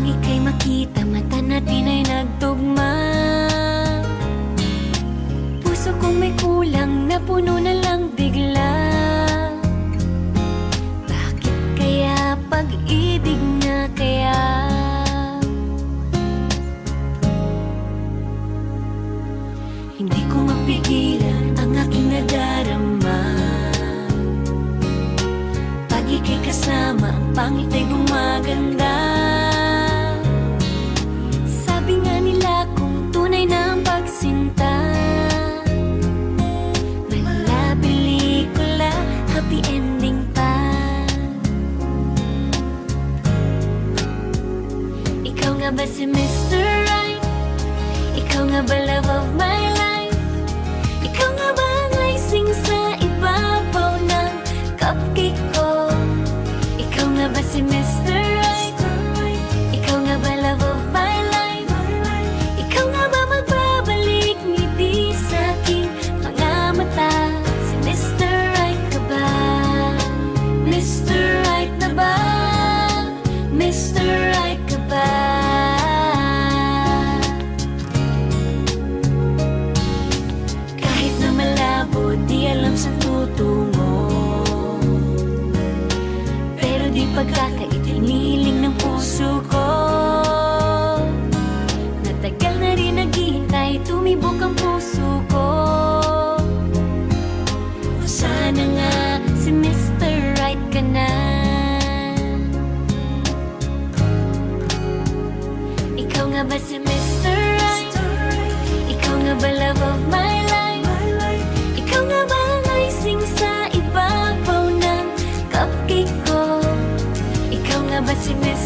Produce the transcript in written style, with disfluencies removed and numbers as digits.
Nang ika'y makita, mata natin ay nagtugma. Puso kong may kulang, napuno na lang bigla. Bakit kaya pag-ibig na kaya? Hindi ko mapigilan ang aking nadarama. Pag ika'y kasama, ang pangit ay gumaganda. Sabi nga nila kung tunay na ang pagsinta, mala pelikula, happy ending pa. Ikaw nga ba si Mr. Right? Ikaw nga ba love of my life? Ikaw nga ba ang icing sa ibabaw ng cupcake ko? Ikaw nga ba si Mr. Right? Ikaw nga ba love of my life? Ikaw nga ba magbabalik ngiti sa aking mga mata? Si Mr. Right ka ba? Mr. Right na ba? Mr. Right ka ba? Kahit na malabo, di alam sa tutungo, pero di pagkakaitiniling ng puso ko. Natagal na rin naghihintay, tumibok ang puso ko. O sana nga si Mr. Right ka na. Ikaw nga ba si Mr. Right? Ikaw nga ba love of my life? Ikaw nga ba ang icing sa ibabaw ng cupcake ko? Ikaw nga ba si Mr.